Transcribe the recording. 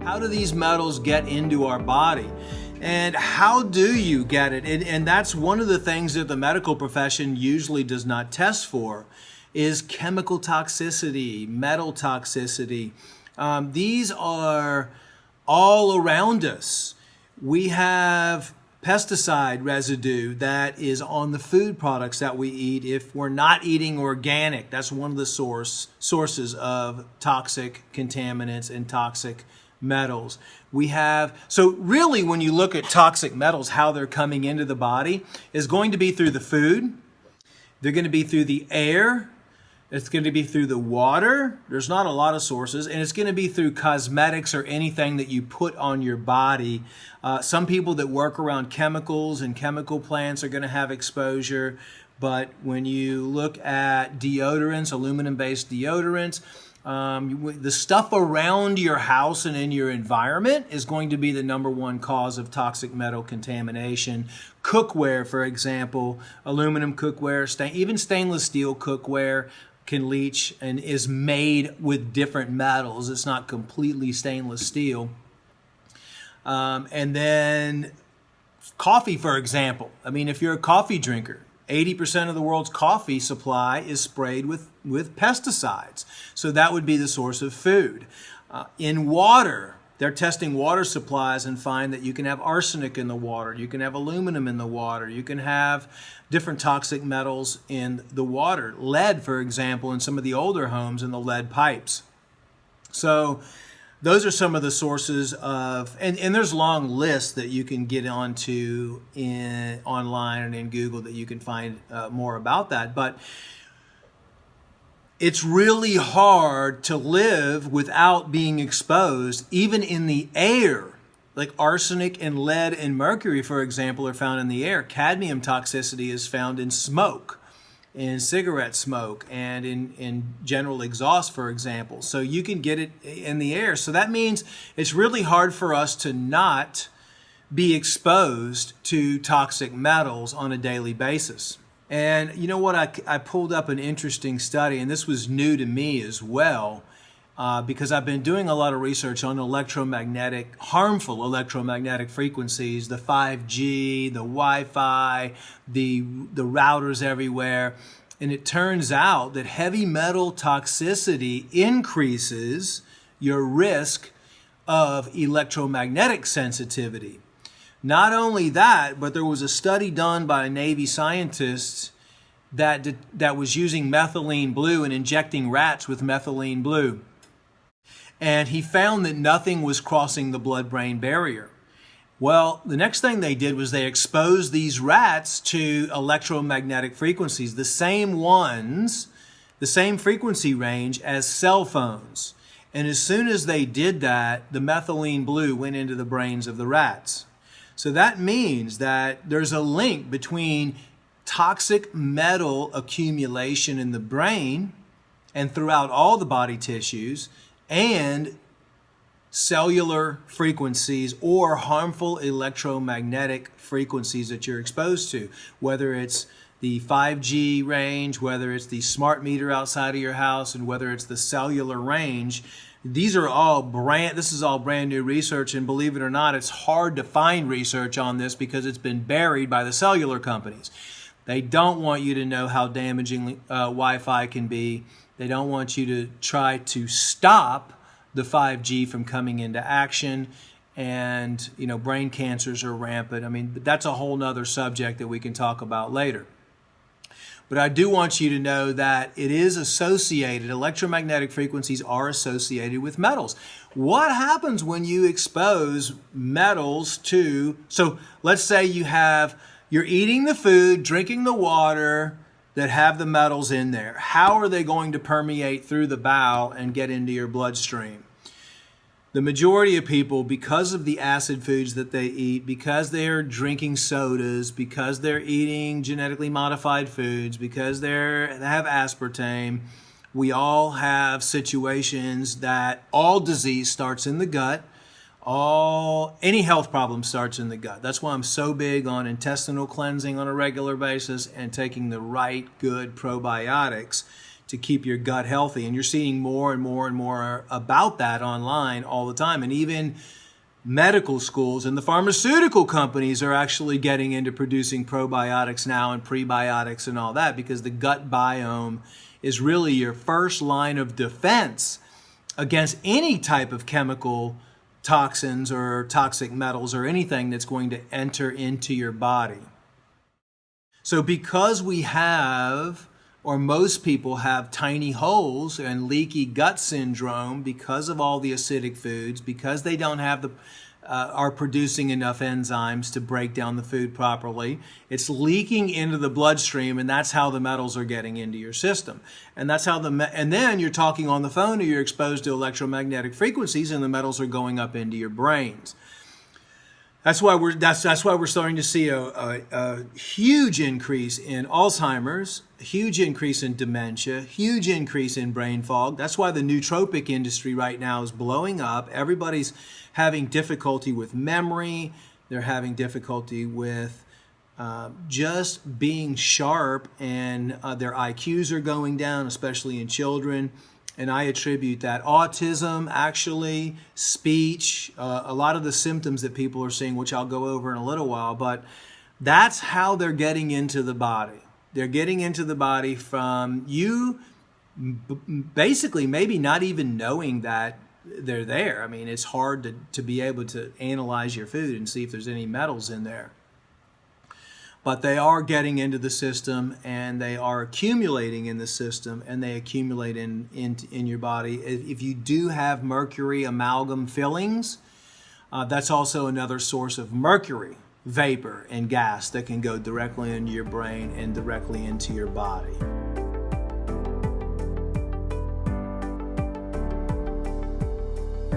How do these metals get into our body? And how do you get it? And that's one of the things that the medical profession usually does not test for, is chemical toxicity, metal toxicity. These are all around us. We have pesticide residue that is on the food products that we eat if we're not eating organic. That's one of the sources of toxic contaminants and toxic metals. So really when you look at toxic metals, how they're coming into the body is going to be through the food. They're going to be through the air. It's going to be through the water. There's not a lot of sources. And it's going to be through cosmetics or anything that you put on your body. Some people that work around chemicals and chemical plants are going to have exposure. But when you look at deodorants, aluminum-based deodorants, the stuff around your house and in your environment is going to be the number one cause of toxic metal contamination. Cookware, for example, aluminum cookware, even stainless steel cookware can leach and is made with different metals. It's not completely stainless steel. And then coffee, for example. I mean, if you're a coffee drinker, 80% of the world's coffee supply is sprayed with pesticides. So that would be the source of food. In water, they're testing water supplies and find that you can have arsenic in the water, you can have aluminum in the water, you can have different toxic metals in the water. Lead, for example, in some of the older homes in the lead pipes. So those are some of the sources of, and there's long lists that you can get onto online and in Google that you can find more about that. But it's really hard to live without being exposed, even in the air. Like arsenic and lead and mercury, for example, are found in the air. Cadmium toxicity is found in smoke, in cigarette smoke, and in general exhaust, for example. So you can get it in the air. So that means it's really hard for us to not be exposed to toxic metals on a daily basis. And you know what? I pulled up an interesting study, and this was new to me as well, because I've been doing a lot of research on harmful electromagnetic frequencies, the 5G, the Wi-Fi, the routers everywhere. And it turns out that heavy metal toxicity increases your risk of electromagnetic sensitivity. Not only that, but there was a study done by Navy scientists that was using methylene blue and injecting rats with methylene blue. And he found that nothing was crossing the blood-brain barrier. Well, the next thing they did was they exposed these rats to electromagnetic frequencies, the same ones, the same frequency range as cell phones. And as soon as they did that, the methylene blue went into the brains of the rats. So that means that there's a link between toxic metal accumulation in the brain and throughout all the body tissues and cellular frequencies or harmful electromagnetic frequencies that you're exposed to, whether it's the 5G range, whether it's the smart meter outside of your house, and whether it's the cellular range. This is all brand new research, and believe it or not, it's hard to find research on this because it's been buried by the cellular companies. They don't want you to know how damaging Wi-Fi can be. They don't want you to try to stop the 5G from coming into action, and brain cancers are rampant. I mean, that's a whole nother subject that we can talk about later. But I do want you to know that it is associated, electromagnetic frequencies are associated with metals. What happens when you expose metals to, so let's say you're eating the food, drinking the water that have the metals in there. How are they going to permeate through the bowel and get into your bloodstream? The majority of people, because of the acid foods that they eat, because they're drinking sodas, because they're eating genetically modified foods, because they have aspartame, we all have situations that all disease starts in the gut. Any health problem starts in the gut. That's why I'm so big on intestinal cleansing on a regular basis and taking the right good probiotics to keep your gut healthy. And you're seeing more and more and more about that online all the time. And even medical schools and the pharmaceutical companies are actually getting into producing probiotics now and prebiotics and all that, because the gut biome is really your first line of defense against any type of chemical toxins or toxic metals or anything that's going to enter into your body. So because we have, or most people have, tiny holes and leaky gut syndrome because of all the acidic foods, because they don't have are producing enough enzymes to break down the food properly, it's leaking into the bloodstream, and that's how the metals are getting into your system. And that's how and then you're talking on the phone, or you're exposed to electromagnetic frequencies, and the metals are going up into your brains. That's why we're starting to see a huge increase in Alzheimer's, a huge increase in dementia, huge increase in brain fog. That's why the nootropic industry right now is blowing up. Everybody's having difficulty with memory. They're having difficulty with just being sharp, and their IQs are going down, especially in children. And I attribute that autism, actually, speech, a lot of the symptoms that people are seeing, which I'll go over in a little while, but that's how they're getting into the body. They're getting into the body from you basically maybe not even knowing that they're there. I mean, it's hard to be able to analyze your food and see if there's any metals in there. But they are getting into the system, and they are accumulating in the system, and they accumulate in your body. If you do have mercury amalgam fillings, that's also another source of mercury vapor and gas that can go directly into your brain and directly into your body.